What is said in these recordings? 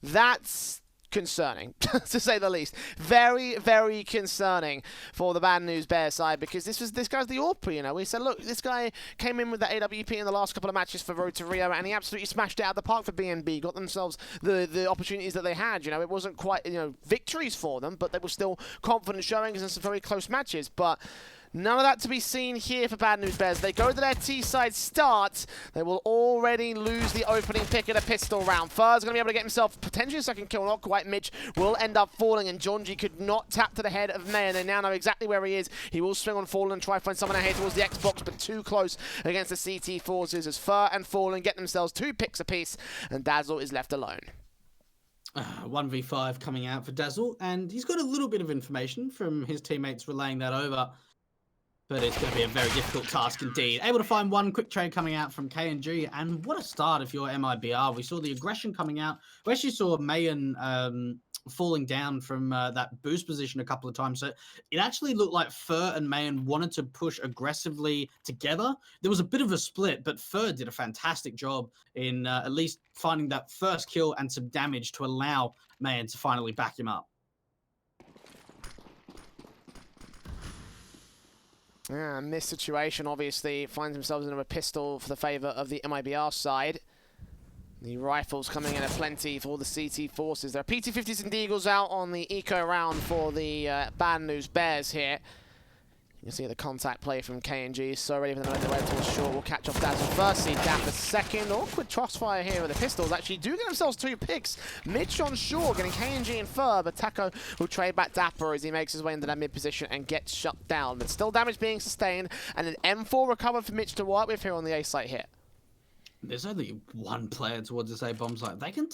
That's concerning, to say the least. Very, very concerning for the Bad News Bears side, because this guy's the AWP, you know. We said, look, this guy came in with the AWP in the last couple of matches for Road to Rio, and he absolutely smashed it out of the park for BNB, got themselves the opportunities that they had, you know. It wasn't quite, you know, victories for them, but they were still confident showings in some very close matches. But none of that to be seen here for Bad News Bears. They go to their T-side start. They will already lose the opening pick of the pistol round. Fur's going to be able to get himself potentially a second kill. Not quite. Mitch will end up falling, and Jonji could not tap to the head of Mayan. They now know exactly where he is. He will swing on Fallen and try to find someone ahead towards the Xbox, but too close against the CT forces as Fur and Fallen get themselves 2 picks apiece, and Dazzle is left alone. 1v5 coming out for Dazzle, and he's got a little bit of information from his teammates relaying that over. But it's going to be a very difficult task indeed. Able to find one quick trade coming out from KNG, and what a start if you're MIBR. We saw the aggression coming out. We actually saw Mayan falling down from that boost position a couple of times. So it actually looked like Fur and Mayan wanted to push aggressively together. There was a bit of a split, but Fur did a fantastic job in at least finding that first kill and some damage to allow Mayan to finally back him up. Yeah, and this situation obviously finds themselves in a pistol for the favour of the MIBR side. The rifles coming in aplenty for the CT forces. There are PT-50s and Deagles out on the eco round for the Bad News Bears here. You can see the contact play from KNG. So ready for them to make their way towards short. We'll catch off Dazzle first, see Dapper second. Awkward crossfire here with the pistols. Actually do get themselves 2 picks. Mitch on short, getting KNG and Fur, but Taco will trade back Dapper as he makes his way into that mid position and gets shut down. But still damage being sustained, and an M4 recovered for Mitch to work with here on the A site here. There's only one player towards this A bomb site. They can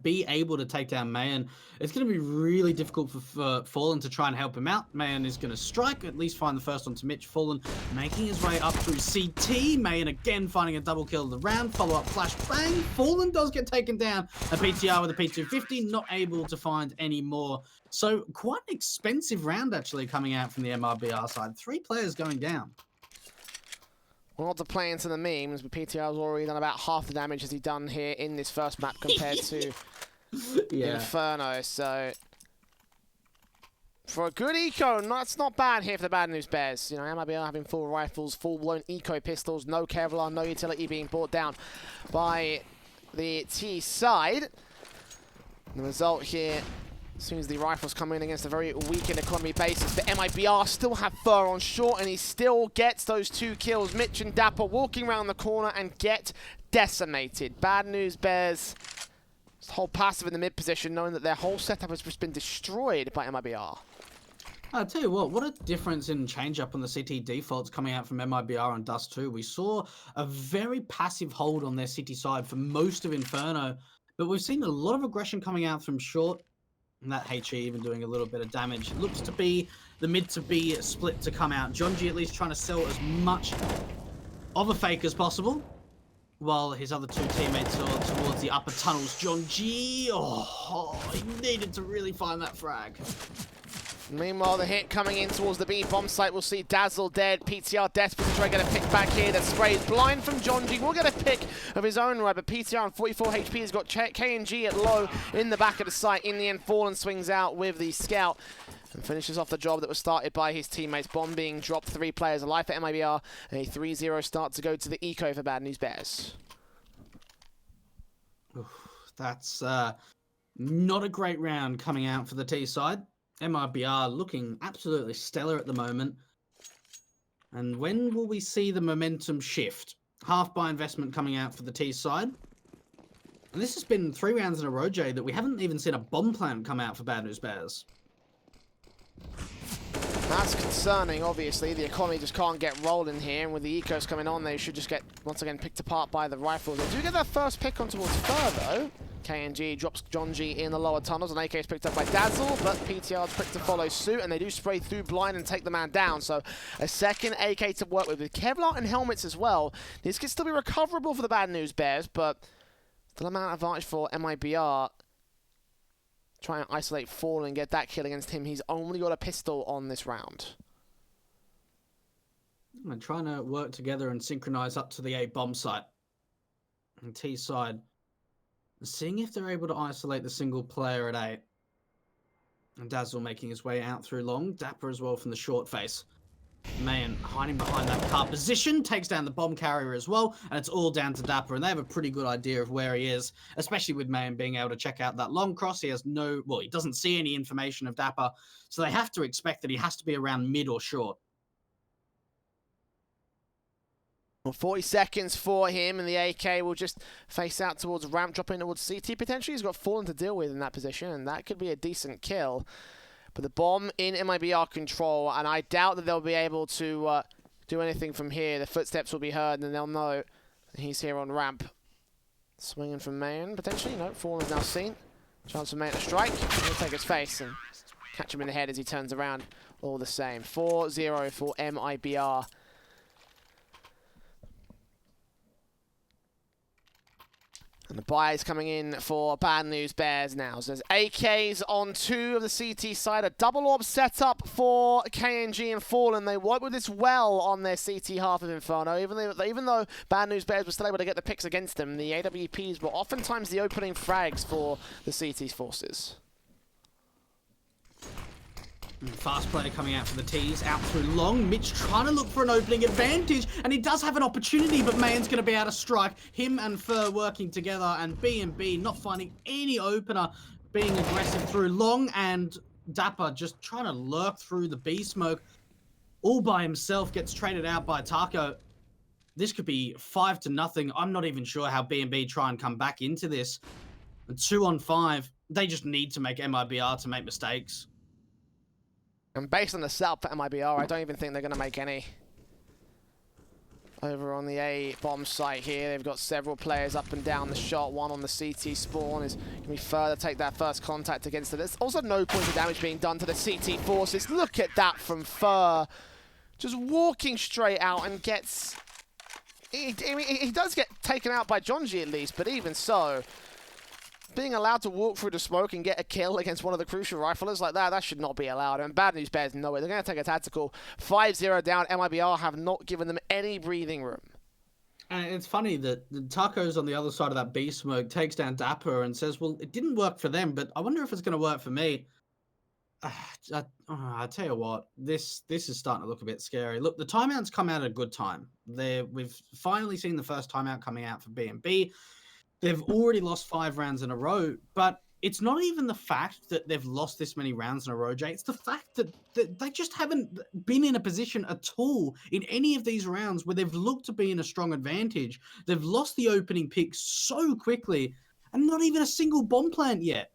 be able to take down Mayan. It's going to be really difficult for Fallen to try and help him out. Mayan is going to strike, at least find the first one to Mitch. Fallen making his way up through CT. Mayan again finding a double kill of the round. Follow-up flash bang. Fallen does get taken down. A PTR with a P250, not able to find any more. So quite an expensive round actually coming out from the MIBR side. 3 players going down. Well, not to play into the memes, but PTR's already done about half the damage as he's done here in this first map compared to Inferno. So for a good eco, that's not bad here for the Bad News Bears. You know, MIBR having full rifles, full-blown eco pistols, no Kevlar, no utility being brought down by the T side. The result here, as soon as the rifles come in against a very weakened economy basis, but MIBR still have Fur on short, and he still gets those 2 kills. Mitch and Dapper walking around the corner and get decimated. Bad News Bears just hold passive in the mid position, knowing that their whole setup has just been destroyed by MIBR. I'll tell you what a difference in change-up on the CT defaults coming out from MIBR and Dust2. We saw a very passive hold on their city side for most of Inferno, but we've seen a lot of aggression coming out from short. And that HE even doing a little bit of damage. It looks to be the mid to B split to come out. Jonji at least trying to sell as much of a fake as possible, while his other 2 teammates are towards the upper tunnels. Jonji, he needed to really find that frag. Meanwhile, the hit coming in towards the B bomb site. We'll see Dazzle dead. PTR desperate to try to get a pick back here. The spray's blind from Jonji. Will get a pick of his own right, but PTR on 44 HP has got KNG at low in the back of the site. In the end, Fallen swings out with the scout and finishes off the job that was started by his teammates. Bomb being dropped, 3 players alive for MIBR. A 3-0 start to go to the eco for Bad News Bears. That's not a great round coming out for the T side. MIBR looking absolutely stellar at the moment. And when will we see the momentum shift? Half buy investment coming out for the T side. And this has been 3 rounds in a row, Jay, that we haven't even seen a bomb plant come out for Bad News Bears. That's concerning, obviously. The economy just can't get rolling here, and with the ecos coming on, they should just get, once again, picked apart by the rifles. They do get that first pick on towards Fur, though. KNG drops Jonji in the lower tunnels, and AK is picked up by Dazzle, but PTR's quick to follow suit, and they do spray through blind and take the man down. So a second AK to work with Kevlar and helmets as well. This could still be recoverable for the Bad News Bears, but still amount of advantage for MIBR. Try and isolate Fallen and get that kill against him. He's only got a pistol on this round. I'm trying to work together and synchronize up to the A bomb site. And T side Seeing if they're able to isolate the single player at 8. And Dazzle making his way out through long. Dapper as well from the short face. Mayan hiding behind that car position, takes down the bomb carrier as well, and it's all down to Dapper, and they have a pretty good idea of where he is, especially with Mayan being able to check out that long cross. He has he doesn't see any information of Dapper, so they have to expect that he has to be around mid or short. Well, 40 seconds for him, and the AK will just face out towards ramp, dropping towards CT. Potentially, he's got Fallen to deal with in that position, and that could be a decent kill. But the bomb in MIBR control, and I doubt that they'll be able to do anything from here. The footsteps will be heard, and then they'll know he's here on ramp. Swinging from Mayan, potentially. No, Fallen's now seen. Chance for Mayan to strike. He'll take his face and catch him in the head as he turns around. All the same. 4-0 for MIBR. And the buy is coming in for Bad News Bears now. So there's AKs on 2 of the CT side. A double orb setup for KNG and Fallen. They work with this well on their CT half of Inferno. Even though Bad News Bears were still able to get the picks against them, the AWPs were oftentimes the opening frags for the CT forces. Fast player coming out for the tees, out through long. Mitch trying to look for an opening advantage, and he does have an opportunity, but Mayan's going to be able to strike. Him and Fur working together, and B&B not finding any opener, being aggressive through long, and Dapper just trying to lurk through the B smoke. All by himself, gets traded out by Taco. This could be 5-0. I'm not even sure how B&B try and come back into this. 2-on-5, they just need to make MIBR to make mistakes. And based on the setup for MIBR, I don't even think they're going to make any. Over on the A bomb site here, they've got several players up and down the shot. One on the CT spawn is going to be further take that first contact against it. There's also no point of damage being done to the CT forces. Look at that from Fur. Just walking straight out and gets... He does get taken out by Jonji at least, but even so... Being allowed to walk through the smoke and get a kill against one of the crucial riflers like that should not be allowed. And Bad News Bears, no way. They're going to take a tactical. 5-0 down. MIBR have not given them any breathing room. And it's funny that the Taco's on the other side of that B smoke, takes down Dapper and says, well, it didn't work for them, but I wonder if it's going to work for me. I tell you what, this is starting to look a bit scary. Look, the timeouts come out at a good time. We've finally seen the first timeout coming out for B&B. They've already lost 5 rounds in a row, but it's not even the fact that they've lost this many rounds in a row, Jay. It's the fact that they just haven't been in a position at all in any of these rounds where they've looked to be in a strong advantage. They've lost the opening pick so quickly, and not even a single bomb plant yet.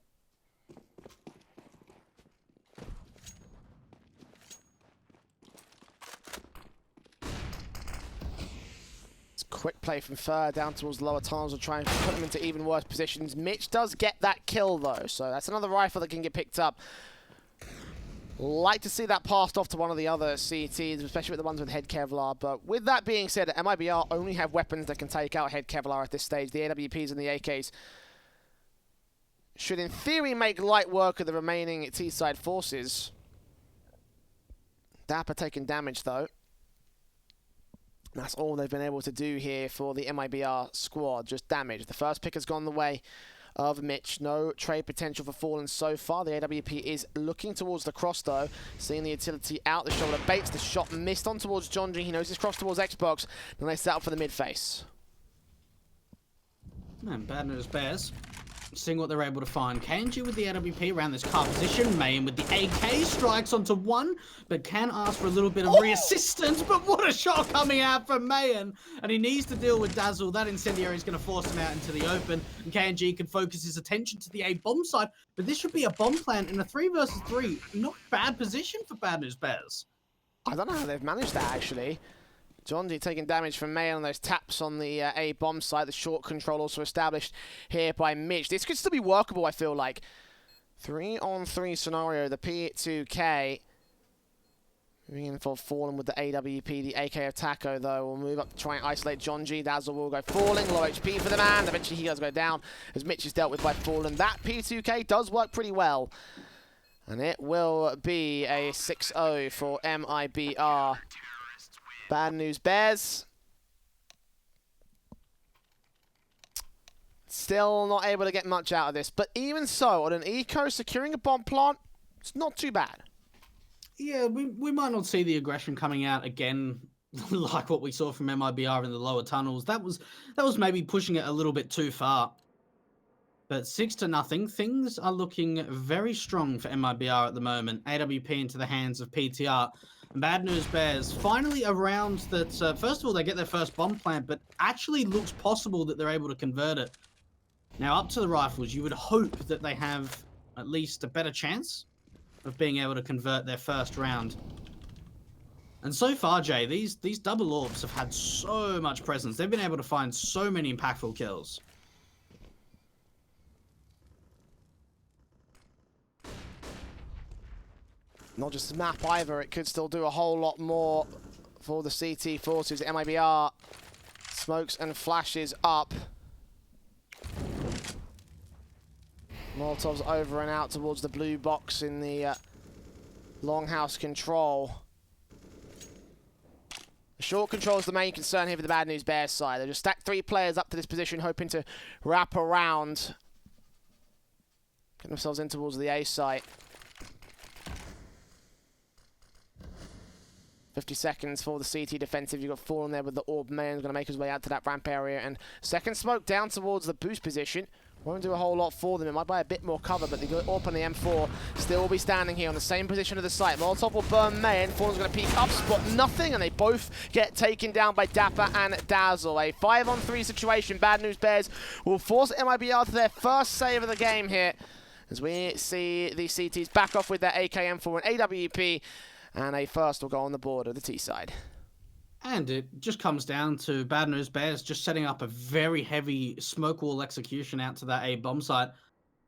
Quick play from Fur down towards lower tunnels will try and put them into even worse positions. Mitch does get that kill though, so that's another rifle that can get picked up. Like to see that passed off to one of the other CTs, especially with the ones with Head Kevlar. But with that being said, MIBR only have weapons that can take out Head Kevlar at this stage. The AWPs and the AKs should in theory make light work of the remaining T-side forces. Dapper taking damage though. That's all they've been able to do here for the MIBR squad, just damage. The first pick has gone the way of Mitch. No trade potential for Fallen so far. The AWP is looking towards the cross though, seeing the utility out the shoulder. Baits the shot, missed on towards Jonji. He knows he's crossed towards Xbox. Then they set up for the mid face. Man, Bad News Bears. Seeing what they're able to find. KNG with the AWP around this car position. Mayan with the AK strikes onto one, but can ask for a little bit of reassistance. But what a shot coming out from Mayan. And he needs to deal with Dazzle. That incendiary is going to force him out into the open. And KNG can focus his attention to the A bomb side. But this should be a bomb plant in a 3 versus 3. Not bad position for Bad News Bears. I don't know how they've managed that actually. Jonji taking damage from Mayan on those taps on the A bomb site. The short control also established here by Mitch. This could still be workable, I feel like. 3-on-3 scenario. The P2K moving in for Fallen with the AWP. The AK of Taco, though, will move up to try and isolate Jonji. Dazzle will go Falling. Low HP for the man. Eventually, he does go down as Mitch is dealt with by Fallen. That P2K does work pretty well. And it will be a 6-0 for MIBR. Bad News Bears. Still not able to get much out of this. But even so, on an eco, securing a bomb plant, it's not too bad. Yeah, we might not see the aggression coming out again like what we saw from MIBR in the lower tunnels. That was maybe pushing it a little bit too far. But 6-0, things are looking very strong for MIBR at the moment. AWP into the hands of PTR. Bad News Bears finally a round that, first of all, they get their first bomb plant, but actually looks possible that they're able to convert it. Now, up to the rifles, you would hope that they have at least a better chance of being able to convert their first round. And so far, Jay, these double orbs have had so much presence. They've been able to find so many impactful kills. Not just the map either, it could still do a whole lot more for the CT forces. MIBR smokes and flashes up. Molotov's over and out towards the blue box in the longhouse control. The short control is the main concern here for the Bad News Bears side. They just stacked 3 players up to this position, hoping to wrap around. Get themselves in towards the A site. 50 seconds for the CT defensive. You've got Fallen there with the Orb. Mayon's going to make his way out to that ramp area. And second smoke down towards the boost position. Won't do a whole lot for them. It might buy a bit more cover, but the Orb on the M4 still will be standing here on the same position of the site. Molotov will burn Mayon. Fallen's going to peek up, spot nothing, and they both get taken down by Dapper and Dazzle. A 5-on-3 situation. Bad News Bears will force MIBR to their first save of the game here, as we see the CTs back off with their AKM for an AWP. And a first will go on the board of the T side. And it just comes down to Bad News Bears just setting up a very heavy smoke wall execution out to that A bomb site.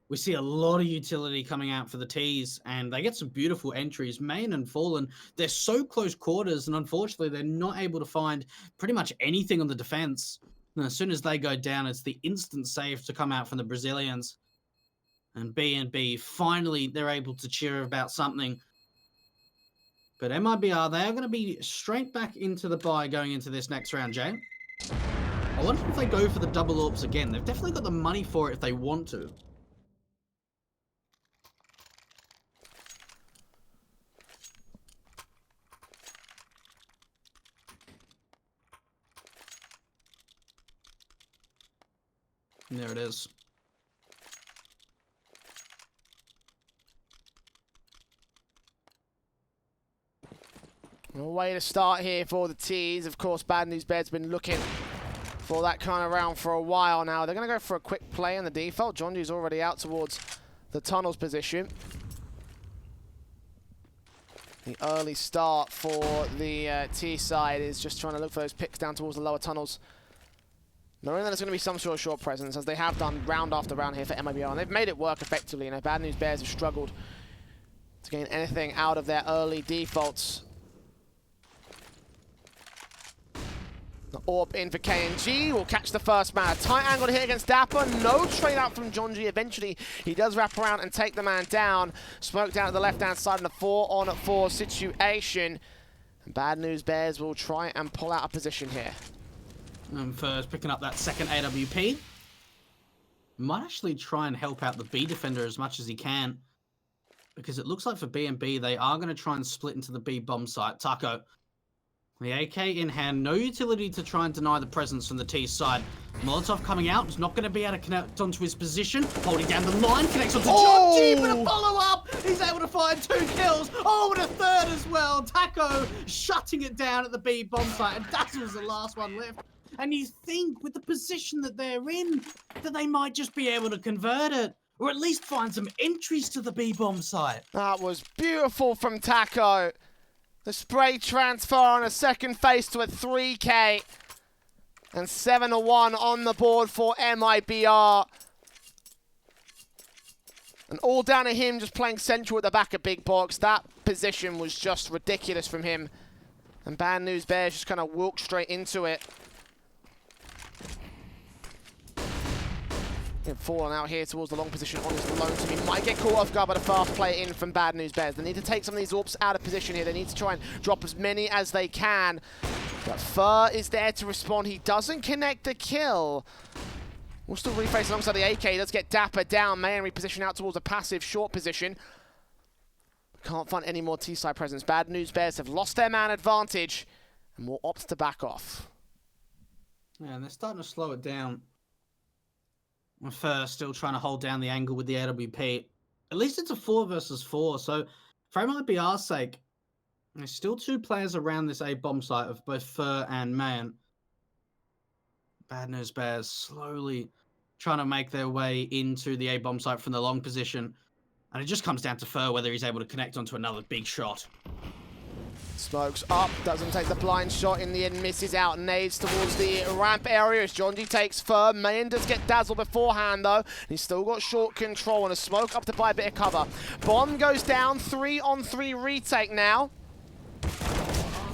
We see a lot of utility coming out for the Ts, and they get some beautiful entries. Main and Fallen, they're so close quarters, and unfortunately they're not able to find pretty much anything on the defense. And as soon as they go down, it's the instant save to come out from the Brazilians. And B&B, finally they're able to cheer about something. But MIBR, they are going to be straight back into the buy going into this next round, Jay. I wonder if they go for the double orbs again. They've definitely got the money for it if they want to. And there it is. A way to start here for the Ts. Of course, Bad News Bears been looking for that kind of round for a while now. They're going to go for a quick play in the default. Jonji's already out towards the tunnels position. The early start for the T side is just trying to look for those picks down towards the lower tunnels, knowing that there's going to be some sort of short presence, as they have done round after round here for MIBR, and they've made it work effectively. You know, Bad News Bears have struggled to gain anything out of their early defaults. The Orb in for KNG, will catch the first man. A tight angle here against Dapper, no trade out from Jonji. Eventually, he does wrap around and take the man down. Smoke down to the left-hand side in a 4-on-4 situation. And Bad News Bears will try and pull out a position here. And first, picking up that second AWP. Might actually try and help out the B defender as much as he can, because it looks like for B&B, they are going to try and split into the B bomb site. Taco, the AK in hand, no utility to try and deny the presence from the T side. Molotov coming out, is not going to be able to connect onto his position. Holding down the line, connects onto Jonji, but a follow-up! He's able to find 2 kills. Oh, and a third as well. Taco shutting it down at the B bomb site, and Dazzle's the last one left. And you think, with the position that they're in, that they might just be able to convert it, or at least find some entries to the B bomb site. That was beautiful from Taco. The spray transfer on a second face to a 3K. And 7-1 on the board for MIBR. And all down to him just playing central at the back of Big Box. That position was just ridiculous from him. And Bad News Bears just kind of walked straight into it. Fallen out here towards the long position on his lone team. He might get caught off guard by the fast play in from Bad News Bears. They need to take some of these AWPs out of position here. They need to try and drop as many as they can. But Fur is there to respond. He doesn't connect the kill. We'll still reface alongside the AK. Let's get Dapper down. Mayan reposition out towards a passive short position. Can't find any more T-side presence. Bad News Bears have lost their man advantage and will opt to back off. Yeah, and they're starting to slow it down. First, still trying to hold down the angle with the AWP. At least it's a 4 versus 4, so for MIBR's sake, there's still 2 players around this A bomb site of both Fur and Mayan. Bad News Bears slowly trying to make their way into the A bomb site from the long position. And it just comes down to Fur whether he's able to connect onto another big shot. Smokes up, doesn't take the blind shot in the end, misses out, nades towards the ramp area as Jonji takes Fur. Mayan does get dazzled beforehand though, and he's still got short control and a smoke up to buy a bit of cover. Bomb goes down, 3-on-3 retake now.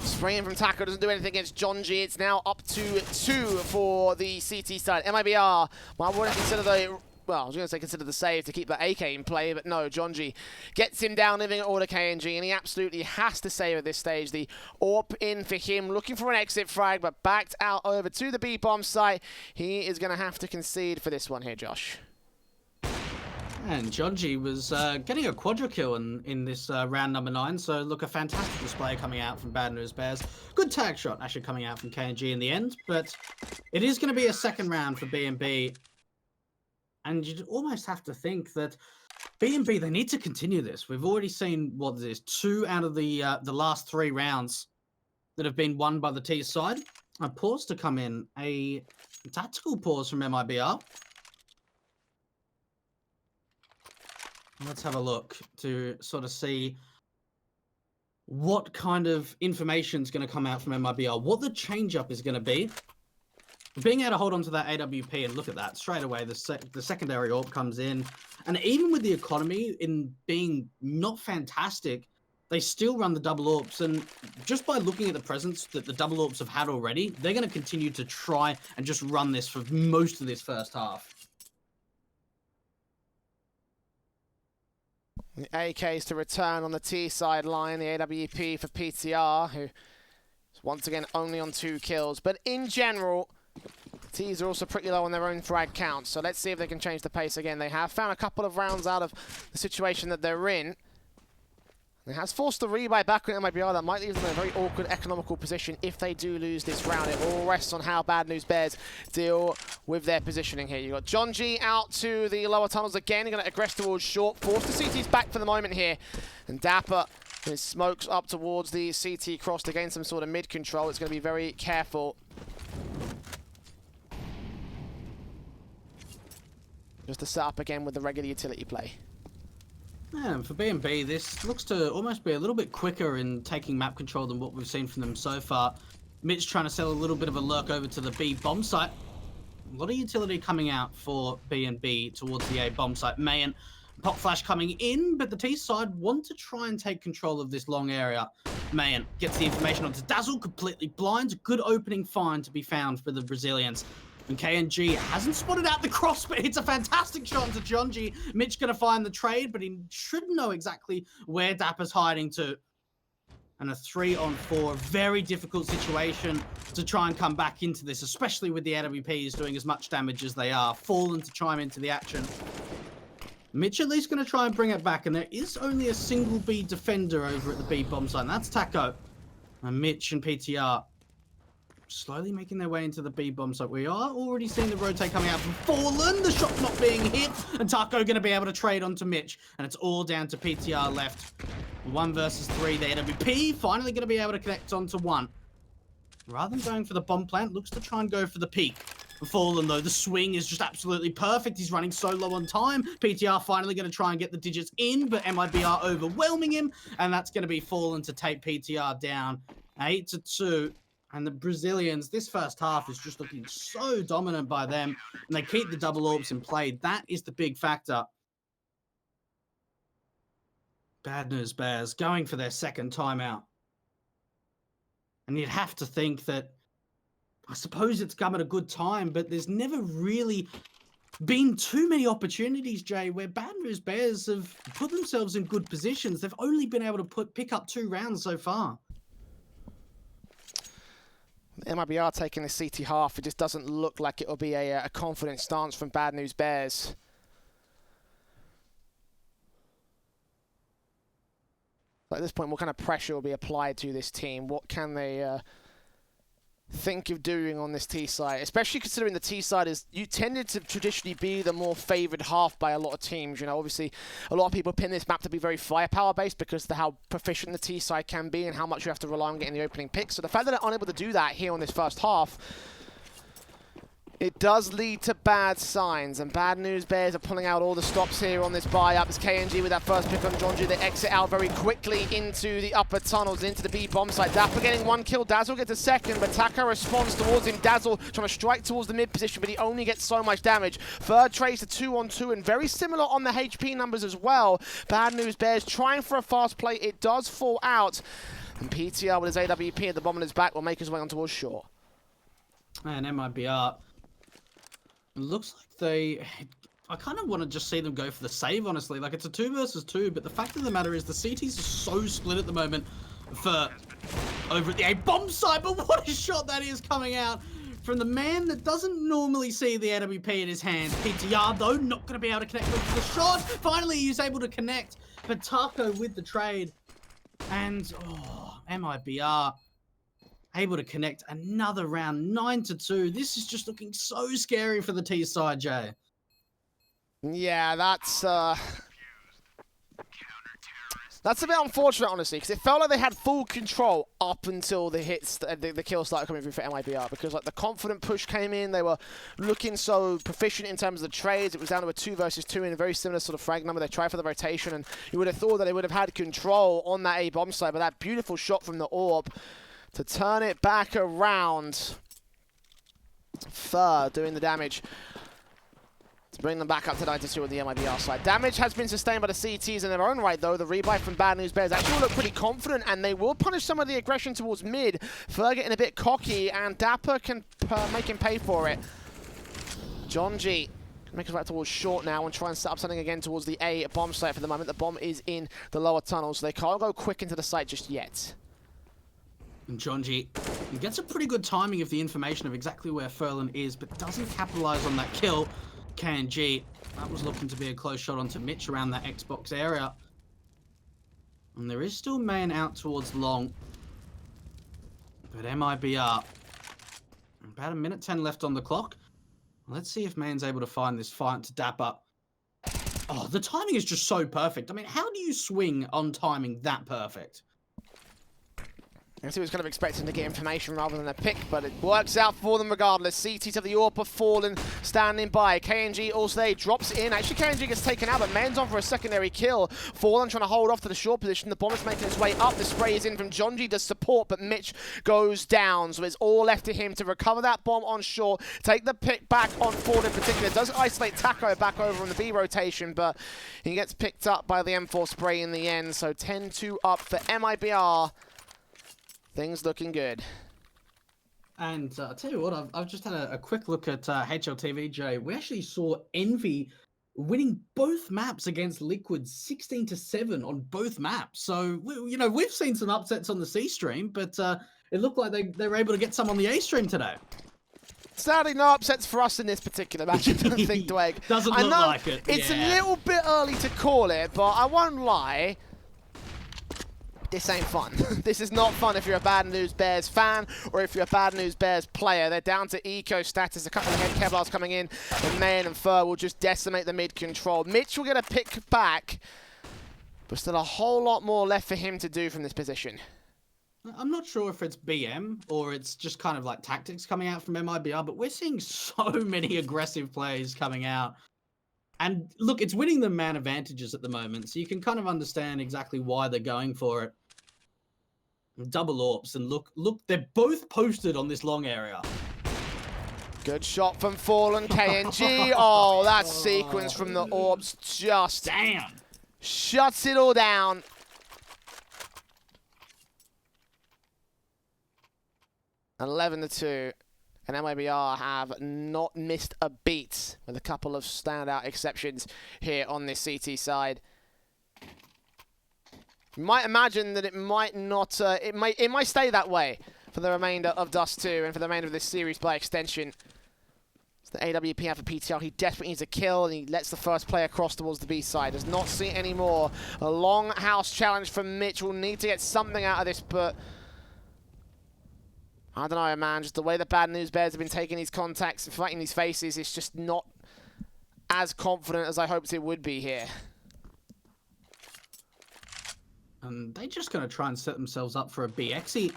Spraying from Taco doesn't do anything against Jonji. It's now up to 2 for the CT side. MIBR might want to consider the... Well, I was going to say consider the save to keep the AK in play, but no, Jonji gets him down, living at order KNG, and he absolutely has to save at this stage. The AWP in for him, looking for an exit frag, but backed out over to the B-bomb site. He is going to have to concede for this one here, Josh. And Jonji was getting a quadra kill in this round number 9, so look, a fantastic display coming out from Bad News Bears. Good tag shot actually coming out from KNG in the end, but it is going to be a second round for B&B. And you'd almost have to think that B&B, they need to continue this. We've already seen, what is this, 2 out of the last 3 rounds that have been won by the T side. A pause to come in, a tactical pause from MIBR. Let's have a look to sort of see what kind of information is going to come out from MIBR, what the change-up is going to be. Being able to hold on to that AWP, and look at that, straight away, the secondary AWP comes in. And even with the economy in being not fantastic, they still run the double AWPs. And just by looking at the presence that the double AWPs have had already, they're going to continue to try and just run this for most of this first half. The AKs to return on the T side line, the AWP for PTR, who is once again only on 2 kills. But in general, T's are also pretty low on their own frag count, so let's see if they can change the pace again. They have found a couple of rounds out of the situation that they're in. It has forced the rebuy back on MIBR. That might leave them in a very awkward economical position if they do lose this round. It all rests on how Bad News Bears deal with their positioning here. You've got Jonji out to the lower tunnels again. You're going to aggress towards short. Force the CT's back for the moment here. And Dapper, his smokes up towards the CT cross to gain some sort of mid control. It's going to be very careful. Just to set up again with the regular utility play. And for B&B, this looks to almost be a little bit quicker in taking map control than what we've seen from them so far. Mitch trying to sell a little bit of a lurk over to the B bomb site. A lot of utility coming out for B&B towards the A bomb site. Mayan, pop flash coming in, but the T side want to try and take control of this long area. Mayan gets the information onto Dazzle, completely blind. Good opening find to be found for the Brazilians. And KNG hasn't spotted out the cross, but it's a fantastic shot into Jonji. Mitch going to find the trade, but he should know exactly where Dapper's hiding to. And a 3-on-4, very difficult situation to try and come back into this, especially with the AWPs doing as much damage as they are. Fallen to chime into the action. Mitch at least going to try and bring it back, and there is only a single B defender over at the B bomb site, and that's Taco. And Mitch and PTR slowly making their way into the B bomb site. We are already seeing the rotate coming out from Fallen. The shot's not being hit, and Taco going to be able to trade onto Mitch, and it's all down to PTR left. 1 versus 3. The AWP finally going to be able to connect onto 1. Rather than going for the bomb plant, looks to try and go for the peak. For Fallen, though, the swing is just absolutely perfect. He's running so low on time. PTR finally going to try and get the digits in, but MIBR overwhelming him, and that's going to be Fallen to take PTR down 8-2. And the Brazilians, this first half is just looking so dominant by them, and they keep the double AWPs in play. That is the big factor. Bad News Bears going for their second timeout. And you'd have to think that, I suppose it's come at a good time, but there's never really been too many opportunities, Jay, where Bad News Bears have put themselves in good positions. They've only been able to pick up 2 rounds so far. MIBR taking the CT half. It just doesn't look like it'll be a confident stance from Bad News Bears. But at this point, what kind of pressure will be applied to this team? What can they think of doing on this T side? Especially considering the T side is, you tended to traditionally be the more favoured half by a lot of teams. You know, obviously, a lot of people pin this map to be very firepower based because of how proficient the T side can be and how much you have to rely on getting the opening pick. So the fact that they're unable to do that here on this first half, it does lead to bad signs, and Bad News Bears are pulling out all the stops here on this buy-up. It's KNG with that first pick on Jonji. They exit out very quickly into the upper tunnels, into the B bomb site. Dapper getting one kill, Dazzle gets a second, but Taka responds towards him. Dazzle trying to strike towards the mid position, but he only gets so much damage. Third trades a 2-on-2, and very similar on the HP numbers as well. Bad News Bears trying for a fast play. It does fall out, and PTR with his AWP at the bottom of his back will make his way on towards shore. And MIBR, looks like they... I kind of want to just see them go for the save, honestly. Like, it's a 2 versus 2, but the fact of the matter is the CTs are so split at the moment for over at the A bomb site, but what a shot that is coming out from the man that doesn't normally see the AWP in his hand. PTR, though, not going to be able to connect with the shot. Finally, he's able to connect, but Taco with the trade. And, MIBR able to connect another round, 9-2. This is just looking so scary for the T side, Jay. Yeah, that's a bit unfortunate, honestly, because it felt like they had full control up until the hits, the kills started coming through for MIBR, because like the confident push came in, they were looking so proficient in terms of the trades. It was down to a 2 versus 2 in a very similar sort of frag number. They tried for the rotation, and you would have thought that they would have had control on that A bomb side, but that beautiful shot from the AWP to turn it back around. Fur doing the damage to bring them back up to 92 on the MIBR side. Damage has been sustained by the CTs in their own right, though. The rebuy from Bad News Bears actually will look pretty confident, and they will punish some of the aggression towards mid. Fur getting a bit cocky, and Dapper can make him pay for it. Jonji make his way towards short now and try and set up something again towards the A bomb site for the moment. The bomb is in the lower tunnel, so they can't go quick into the site just yet. And Jonji gets a pretty good timing of the information of exactly where Furlan is, but doesn't capitalize on that kill. KNG, that was looking to be a close shot onto Mitch around that Xbox area. And there is still man out towards long. But MIBR, about 1:10 left on the clock. Let's see if man's able to find this fight to Dapper. Oh, the timing is just so perfect. I mean, how do you swing on timing that perfect? I guess he was kind of expecting to get information rather than a pick, but it works out for them regardless. CTs of the AWP have fallen, standing by. KNG also there, drops in. Actually, KNG gets taken out, but Men's on for a secondary kill. Fallen trying to hold off to the short position. The bomb is making its way up. The spray is in from Jonji to support, but Mitch goes down. So it's all left to him to recover that bomb on short, take the pick back on Ford in particular. Does isolate Taco back over on the B rotation, but he gets picked up by the M4 spray in the end. So 10-2 up for MIBR. Things looking good. And I'll tell you what, I've just had a quick look at HLTV, Jay. We actually saw Envy winning both maps against Liquid 16-7 on both maps. So, we've seen some upsets on the C stream, but it looked like they were able to get some on the A stream today. Sadly, no upsets for us in this particular match, I don't think, Dweg. Doesn't look like it. It's a little bit early to call it, but I won't lie. This ain't fun. This is not fun if you're a Bad News Bears fan or if you're a Bad News Bears player. They're down to eco status. A couple of head Kevlars coming in, and Man and Fur will just decimate the mid control. Mitch will get a pick back, but still a whole lot more left for him to do from this position. I'm not sure if it's BM or it's just kind of like tactics coming out from MIBR, but we're seeing so many aggressive plays coming out. And look, it's winning them man advantages at the moment, so you can kind of understand exactly why they're going for it. Double AWPs, and look, they're both posted on this long area. Good shot from Fallen KNG. Oh, that sequence from the AWPs just damn shuts it all down. And 11-2. And MIBR have not missed a beat, with a couple of standout exceptions here on this CT side. You might imagine that it might not, it might stay that way for the remainder of Dust2 and for the remainder of this series by extension. It's the AWP out for PTR. He desperately needs a kill, and he lets the first player cross towards the B side. Does not see any more. A long house challenge from Mitch. Will need to get something out of this, but I don't know, man. Just the way the Bad News Bears have been taking these contacts and fighting these faces, it's just not as confident as I hoped it would be here. And they're just going to try and set themselves up for a B exit.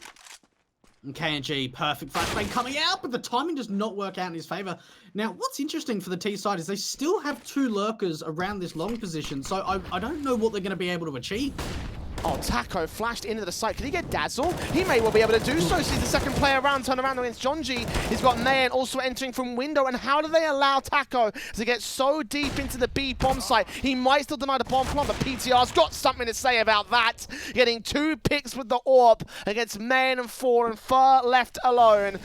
And KNG, perfect flashbang coming out, but the timing does not work out in his favor. Now, what's interesting for the T side is they still have 2 lurkers around this long position, so I don't know what they're going to be able to achieve. Oh, Taco flashed into the site. Can he get Dazzle? He may well be able to do so. Sees the second player around, turn around against Jonji. He's got Mayan also entering from window. And how do they allow Taco to get so deep into the B bomb site? He might still deny the bomb plant, but PTR's got something to say about that. Getting 2 picks with the AWP against Mayan and 4, and Fur left alone.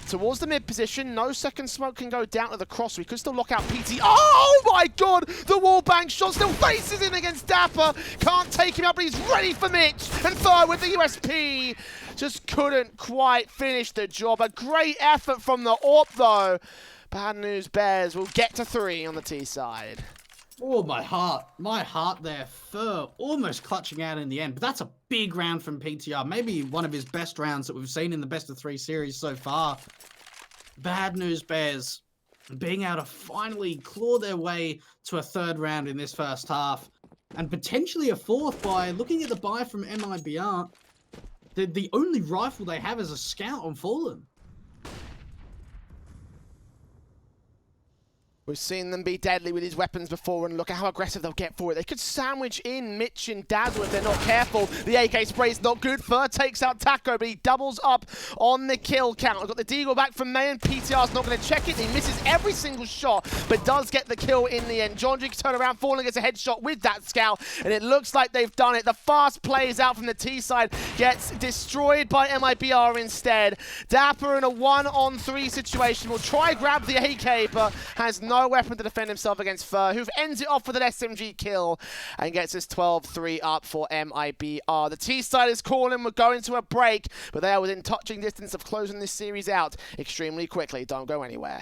Towards the mid position, no second smoke can go down to the cross. We could still lock out PT. Oh my god! The wallbang shot still faces in against Dapper. Can't take him out, but he's ready for Mitch. And Fur with the USP. Just couldn't quite finish the job. A great effort from the AWP though. Bad News Bears will get to 3 on the T side. Oh, my heart there. Fur almost clutching out in the end, but that's a big round from PTR. Maybe one of his best rounds that we've seen in the best of 3 series so far. Bad News Bears being able to finally claw their way to a 3rd round in this first half, and potentially a 4th by looking at the buy from MIBR. The only rifle they have is a scout on Fallen. We've seen them be deadly with these weapons before, and look at how aggressive they'll get for it. They could sandwich in Mitch and Dazzle if they're not careful. The AK spray's not good. Fur takes out Taco, but he doubles up on the kill count. We've got the deagle back from Mayan. PTR's not going to check it. He misses every single shot, but does get the kill in the end. Jonji can turn around, Falling gets a headshot with that scout, and it looks like they've done it. The fast plays out from the T side, gets destroyed by MIBR instead. Dapper in a 1-on-3 situation will try grab the AK, but has no weapon to defend himself against Fur, who ends it off with an SMG kill and gets us 12-3 up for MIBR. The T side is calling. We're going to a break, but they are within touching distance of closing this series out extremely quickly. Don't go anywhere.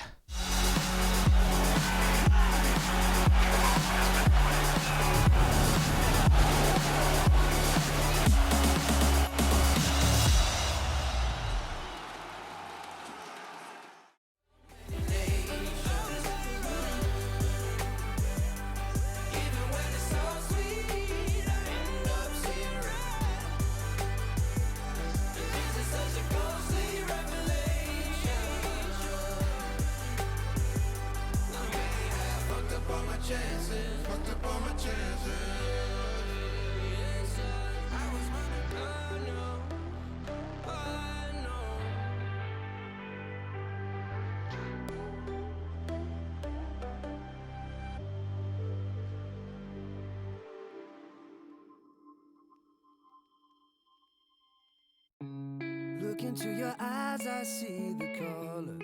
Look into your eyes, I see the colors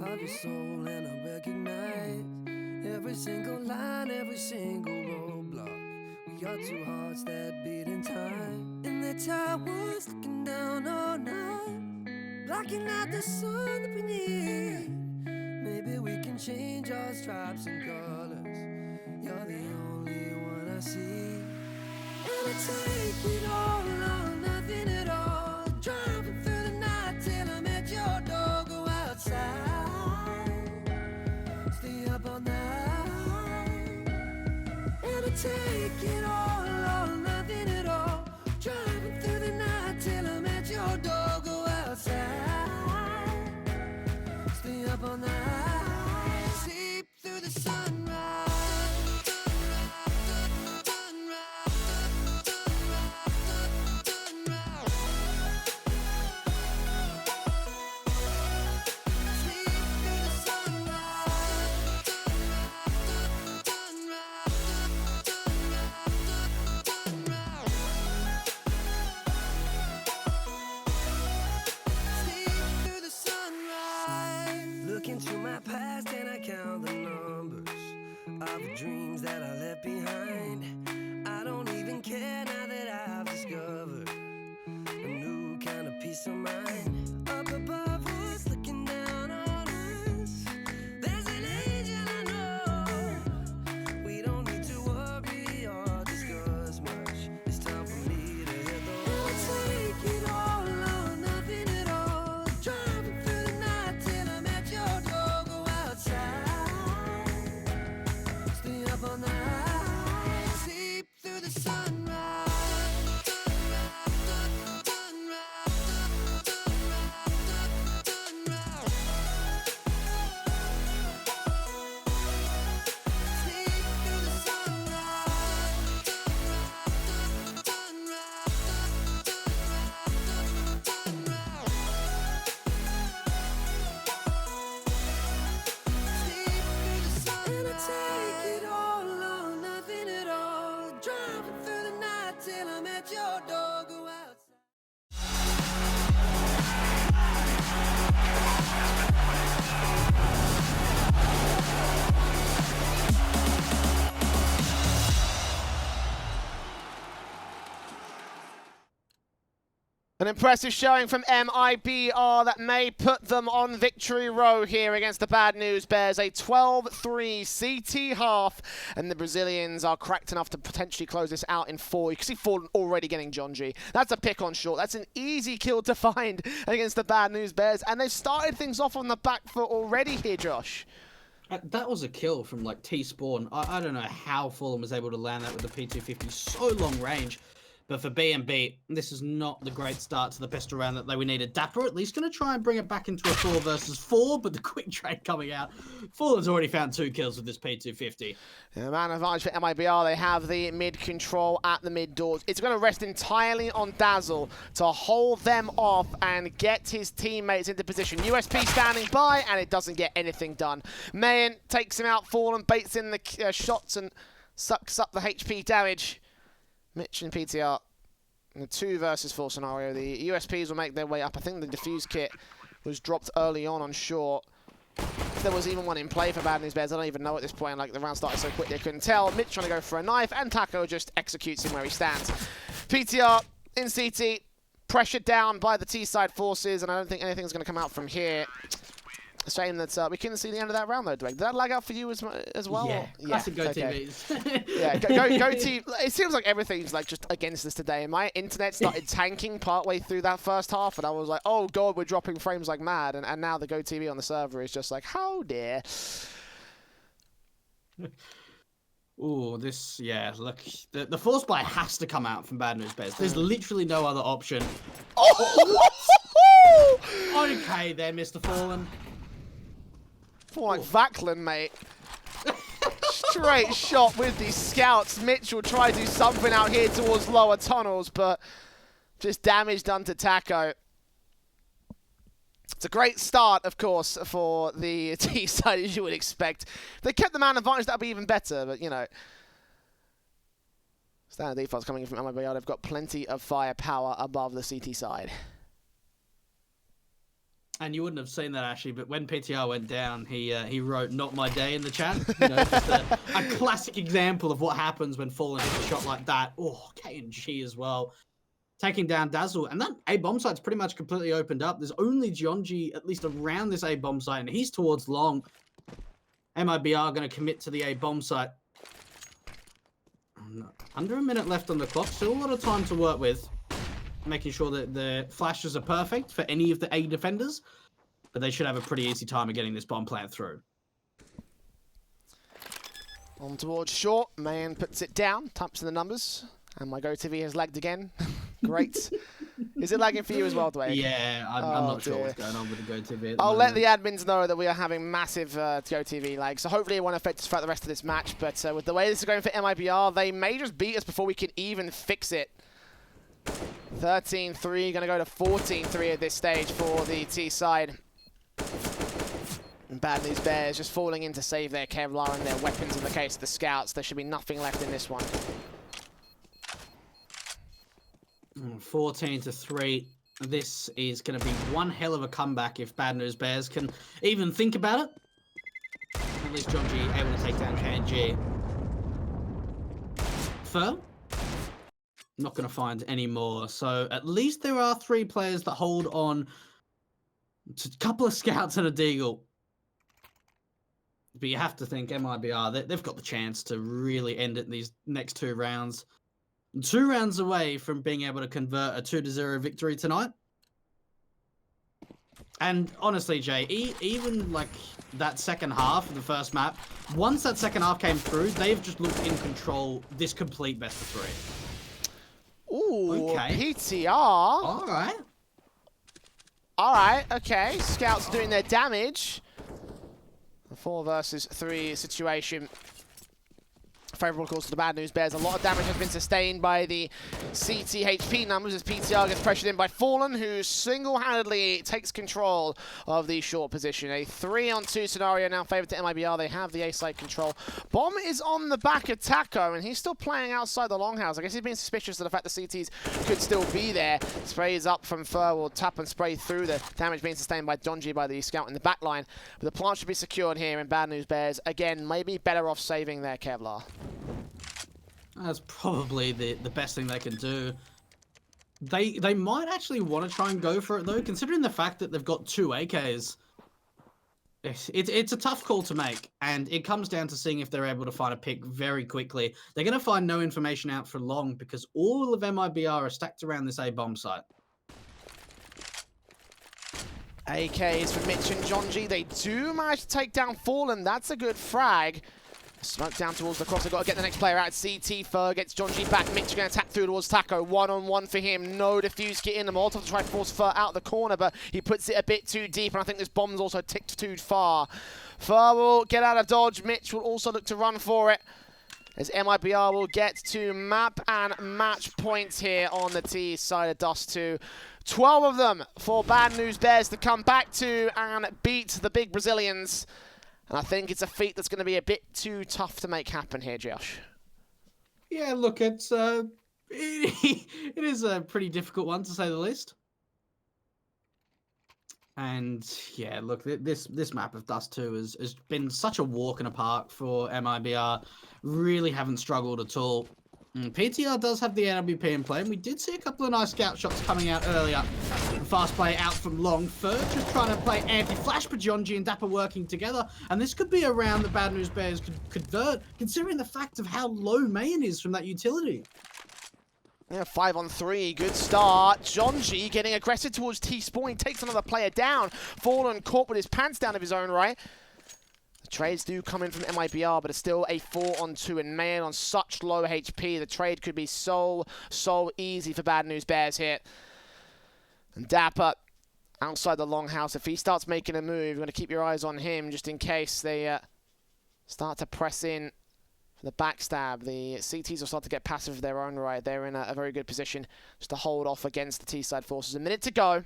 of your soul, and I recognize every single line, every single roadblock. We are 2 hearts that beat in time, and the towers looking down all night, blocking out the sun that we need. Maybe we can change our stripes and colors. You're the only one I see, and I take it all or nothing at all. Driving through the night till I'm at your door. Go outside, stay up all night, and I take it all or nothing at all. Driving through the night till I'm at your door. Go outside, stay up all night, sleep through the sunrise. An impressive showing from MIBR that may put them on victory row here against the Bad News Bears. A 12-3 CT half, and the Brazilians are cracked enough to potentially close this out in 4. You can see Fallen already getting John G. That's a pick on short. That's an easy kill to find against the Bad News Bears, and they've started things off on the back foot already here, Josh. That was a kill from like T-Spawn. I don't know how Fallen was able to land that with the P250 so long range. But for B&B, this is not the great start to the pistol round that we needed. Dapper at least going to try and bring it back into a 4 versus 4, but the quick trade coming out. Fallen's already found 2 kills with this P250. The man advantage for MIBR. They have the mid control at the mid doors. It's going to rest entirely on Dazzle to hold them off and get his teammates into position. USP standing by, and it doesn't get anything done. Mayan takes him out, Fallen baits in the shots and sucks up the HP damage. Mitch and PTR in the 2 versus 4 scenario. The USPs will make their way up. I think the defuse kit was dropped early on short. If there was even one in play for Bad News Bears, I don't even know at this point. Like, the round started so quickly I couldn't tell. Mitch trying to go for a knife, and Taco just executes him where he stands. PTR in CT, pressured down by the T-side forces, and I don't think anything's going to come out from here. A shame that we couldn't see the end of that round, though, Dwayne. Did that lag out for you as well? Yeah, classic Go okay. TVs. Yeah, go TV. It seems like everything's like just against us today. My internet started tanking partway through that first half, and I was like, oh god, we're dropping frames like mad. And now the Go TV on the server is just like, how dare. Ooh, this, yeah, look, the force buy has to come out from Bad News Bears. There's literally no other option. Oh, Okay there, Mr. Fallen. More like Vaclin, mate. Straight shot with these scouts. Mitch will try to do something out here towards lower tunnels, but just damage done to Taco. It's a great start, of course, for the T-side, as you would expect. If they kept the man advantage, that would be even better, but, you know. Standard defaults coming in from MIBR. They've got plenty of firepower above the CT side. And you wouldn't have seen that, actually, but when PTR went down, he wrote "Not my day" in the chat. You know, just a classic example of what happens when Fallen hits a shot like that. Oh, KNG as well. Taking down Dazzle. And that A bomb site's pretty much completely opened up. There's only Jonji at least around this A bomb site, and he's towards long. MIBR going to commit to the A bomb site. Under a minute left on the clock. Still a lot of time to work with. Making sure that the flashes are perfect for any of the A defenders, but they should have a pretty easy time of getting this bomb plant through. On towards short, Mayan puts it down, types in the numbers, and my Go TV has lagged again. Great. Is it lagging for you as well, Dwayne? Yeah, I'm not sure what's going on with the Go TV. I'll let the admins know that we are having massive Go TV lag, so hopefully it won't affect us throughout the rest of this match, but with the way this is going for MIBR, they may just beat us before we can even fix it. 13-3, going to go to 14-3 at this stage for the T side. And Bad News Bears just falling in to save their Kevlar and their weapons in the case of the scouts. There should be nothing left in this one. 14-3. This is going to be one hell of a comeback if Bad News Bears can even think about it. At least John G able to take down KNG. Fur? Not going to find any more. So at least there are 3 players that hold on to a couple of scouts and a deagle. But you have to think MIBR, they've got the chance to really end it in these next 2 rounds. 2 rounds away from being able to convert a 2-0 victory tonight. And honestly, Jay, even like that second half of the first map, once that second half came through, they've just looked in control this complete best of 3. Ooh, okay. PTR. All right. All right, okay. Scouts doing their damage. A 4 versus 3 situation. Favorable, of course, to the Bad News Bears. A lot of damage has been sustained by the CTHP numbers as PTR gets pressured in by Fallen, who single-handedly takes control of the short position. A 3-on-2 scenario now favored to MIBR. They have the A-side control. Bomb is on the back of Taco, and he's still playing outside the longhouse. I guess he's being suspicious of the fact the CTs could still be there. Sprays up from Fur will tap and spray through the damage being sustained by Donji by the scout in the back line. But the plant should be secured here, and Bad News Bears, again, maybe better off saving their Kevlar. That's probably the best thing they can do. They might actually want to try and go for it though, considering the fact that they've got 2 AKs. It's a tough call to make, and it comes down to seeing if they're able to find a pick very quickly. They're going to find no information out for long because all of MIBR are stacked around this A bomb site. AKs for Mitch and Jonji. They do manage to take down Fallen. That's a good frag. Smoke down towards the cross. They've got to get the next player out. CT Fur gets Jonji back. Mitch going to tap through towards Taco. One-on-one for him. No defuse kit in. The Molotov to try to force Fur out the corner, but he puts it a bit too deep, and I think this bomb's also ticked too far. Fur will get out of dodge. Mitch will also look to run for it, as MIBR will get to map and match points here on the T side of Dust2. 12 of them for Bad News Bears to come back to and beat the big Brazilians. And I think it's a feat that's going to be a bit too tough to make happen here, Josh. Yeah, look, it is a pretty difficult one to say the least. And yeah, look, this map of Dust2 has been such a walk in a park for MIBR. Really haven't struggled at all. PTR does have the AWP in play, and we did see a couple of nice scout shots coming out earlier. Fast play out from long. Fur just trying to play anti-flash, but Jonji and Dapper working together. And this could be a round the Bad News Bears could convert, considering the fact of how low main is from that utility. Yeah, 5-on-3, good start. Jonji getting aggressive towards T-Spawn. He takes another player down. Fallen caught with his pants down of his own right. The trades do come in from MIBR, but it's still a 4-on-2, and man, on such low HP, the trade could be so easy for Bad News Bears here. And Dapper outside the longhouse. If he starts making a move, you're going to keep your eyes on him just in case they start to press in for the backstab. The CTs will start to get passive of their own right. They're in a very good position just to hold off against the T-side forces. A minute to go.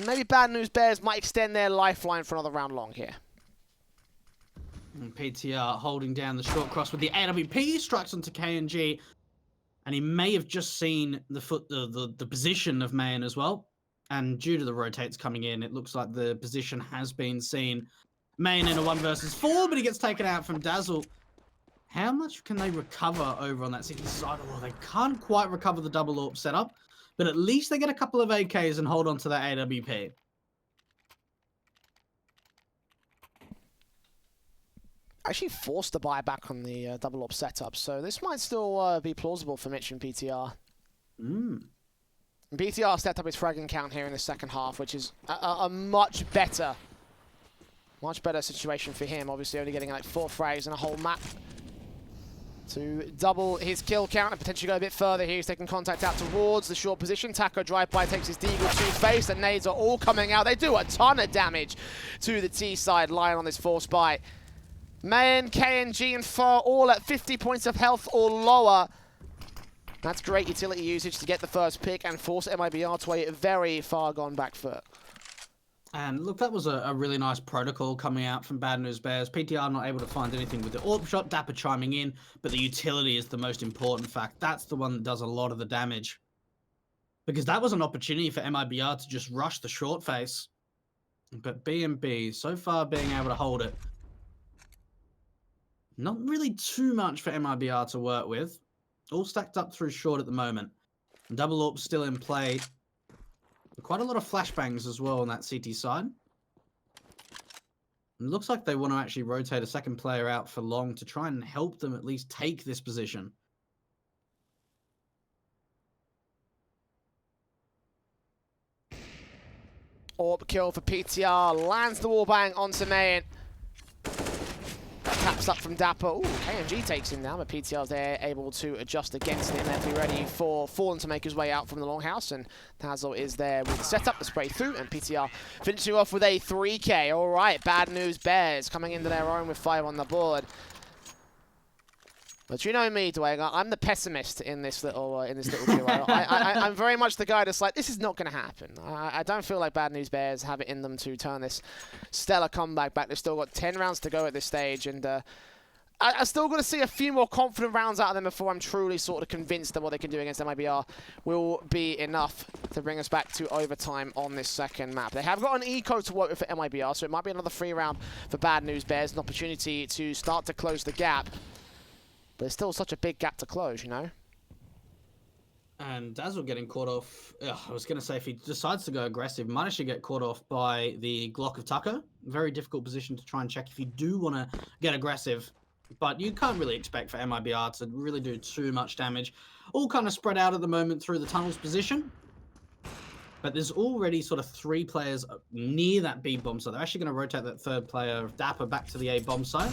Maybe Bad News Bears might extend their lifeline for another round long here. And PTR holding down the short cross with the AWP, strikes onto KNG, and he may have just seen the position of Mayan as well. And due to the rotates coming in, it looks like the position has been seen. Mayan in a 1 versus 4, but he gets taken out from Dazzle. How much can they recover over on that city side? Well, they can't quite recover the double AWP setup, but at least they get a couple of AKs and hold on to that AWP. Actually forced the buyback on the double AWP setup, so this might still be plausible for Mitch and PTR. PTR stepped up his fragging count here in the second half, which is a much better situation for him. Obviously only getting like 4 frags and a whole map to double his kill count and potentially go a bit further here. He's taking contact out towards the short position. Taco drive-by takes his deagle to face. The nades are all coming out. They do a ton of damage to the T side, lying on this force buy. Mayan, KNG, and Fur all at 50 points of health or lower. That's great utility usage to get the first pick and force MIBR to a very far gone back foot. And look, that was a really nice protocol coming out from Bad News Bears. PTR not able to find anything with the AWP shot, Dapper chiming in, but the utility is the most important fact. That's the one that does a lot of the damage. Because that was an opportunity for MIBR to just rush the short face. But BNB, so far being able to hold it. Not really too much for MIBR to work with. All stacked up through short at the moment. And double AWP still in play. Quite a lot of flashbangs as well on that CT side. It looks like they want to actually rotate a second player out for long to try and help them at least take this position. AWP kill for PTR. Lands the wallbang onto Mayan. Taps up from Dapper. Ooh, KMG takes him down, but PTR's there able to adjust against him and be ready for Fallen to make his way out from the longhouse. And Tazzle is there with the setup, the spray through, and PTR finishing off with a 3K. All right, Bad News Bears coming into their own with 5 on the board. But you know me, Dwayne. I'm the pessimist in this little duo. I'm very much the guy that's like, this is not going to happen. I don't feel like Bad News Bears have it in them to turn this stellar comeback back. They've still got 10 rounds to go at this stage, and I still got to see a few more confident rounds out of them before I'm truly sort of convinced that what they can do against MIBR will be enough to bring us back to overtime on this second map. They have got an eco to work with for MIBR, so it might be another free round for Bad News Bears, an opportunity to start to close the gap. But it's still such a big gap to close, you know? And Dazzle getting caught off. I was going to say, if he decides to go aggressive, might actually get caught off by the Glock of Tucker. Very difficult position to try and check if you do want to get aggressive. But you can't really expect for MIBR to really do too much damage. All kind of spread out at the moment through the tunnels position. But there's already sort of 3 players near that B bomb site. They're actually going to rotate that 3rd player of Dapper back to the A bomb site.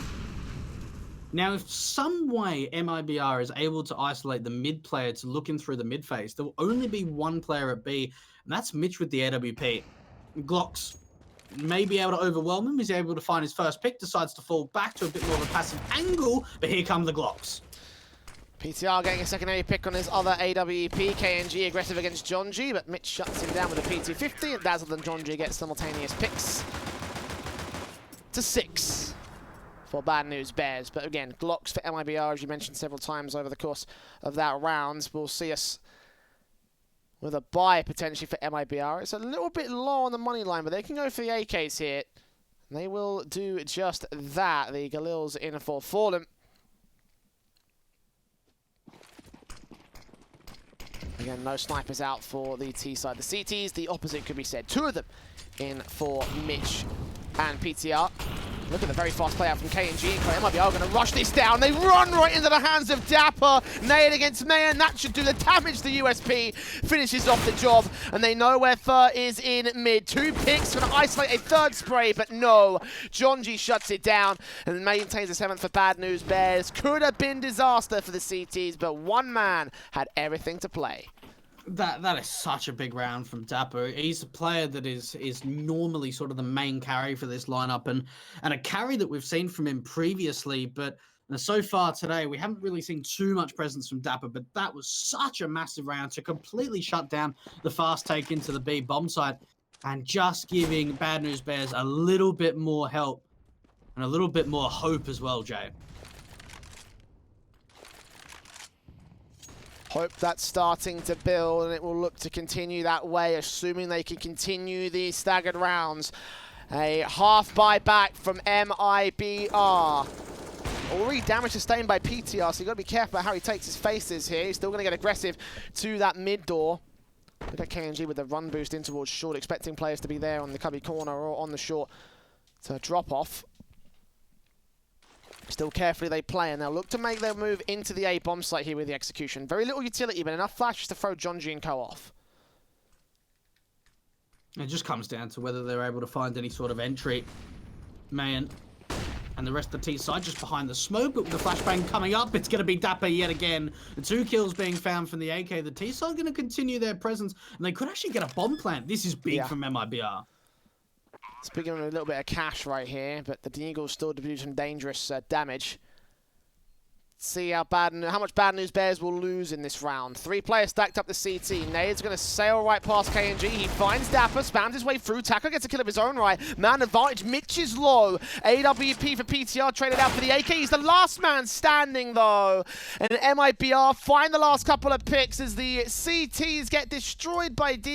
Now, if some way MIBR is able to isolate the mid player to look in through the mid phase, there will only be 1 player at B, and that's Mitch with the AWP. Glocks may be able to overwhelm him. He's able to find his first pick, decides to fall back to a bit more of a passive angle, but here come the Glocks. PTR getting a secondary pick on his other AWP. KNG aggressive against John G, but Mitch shuts him down with a P250, and Dazzle and John G get simultaneous picks to 6. For Bad News Bears. But again, Glocks for MIBR, as you mentioned several times over the course of that round. We'll see us with a buy potentially for MIBR. It's a little bit low on the money line, but they can go for the AKs here. And they will do just that. The Galil's in for Fallen. Again, no snipers out for the T side. The CTs, the opposite could be said. 2 of them in for Mitch and PTR. Look at the very fast play out from KNG. MIBR are going to rush this down. They run right into the hands of Dapper. Nail against Mayer, and that should do the damage to USP. Finishes off the job, and they know where Fur is in mid. 2 picks, going to isolate a 3rd spray, but no. John G shuts it down and maintains the 7th for Bad News Bears. Could have been disaster for the CTs, but 1 man had everything to play. That is such a big round from Dapper. He's a player that is normally sort of the main carry for this lineup, and a carry that we've seen from him previously, but so far today we haven't really seen too much presence from Dapper, but that was such a massive round to completely shut down the fast take into the B bomb site and just giving Bad News Bears a little bit more help and a little bit more hope as well, Jay. Hope that's starting to build, and it will look to continue that way, assuming they can continue these staggered rounds. A half buyback from MIBR. Already damage sustained by PTR, so you've got to be careful about how he takes his faces here. He's still going to get aggressive to that mid door. Look at KNG with the run boost in towards short, expecting players to be there on the cubby corner or on the short to drop off. Still carefully they play, and they'll look to make their move into the A bomb site here with the execution. Very little utility, but enough flashes to throw John G and Co off. It just comes down to whether they're able to find any sort of entry. Man, and the rest of the T side just behind the smoke, but with the flashbang coming up, it's going to be Dapper yet again. The 2 kills being found from the AK. The T side going to continue their presence, and they could actually get a bomb plant. This is big from MIBR. Speaking of a little bit of cash right here, but the Eagles still do some dangerous damage. See how much Bad News Bears will lose in this round. 3 players stacked up the CT. Nade's going to sail right past KNG. He finds Dapper, spams his way through. Taco gets a kill of his own right. Man advantage. Mitch is low. AWP for PTR traded out for the AK. He's the last man standing though. And MIBR find the last couple of picks as the CTs get destroyed by D.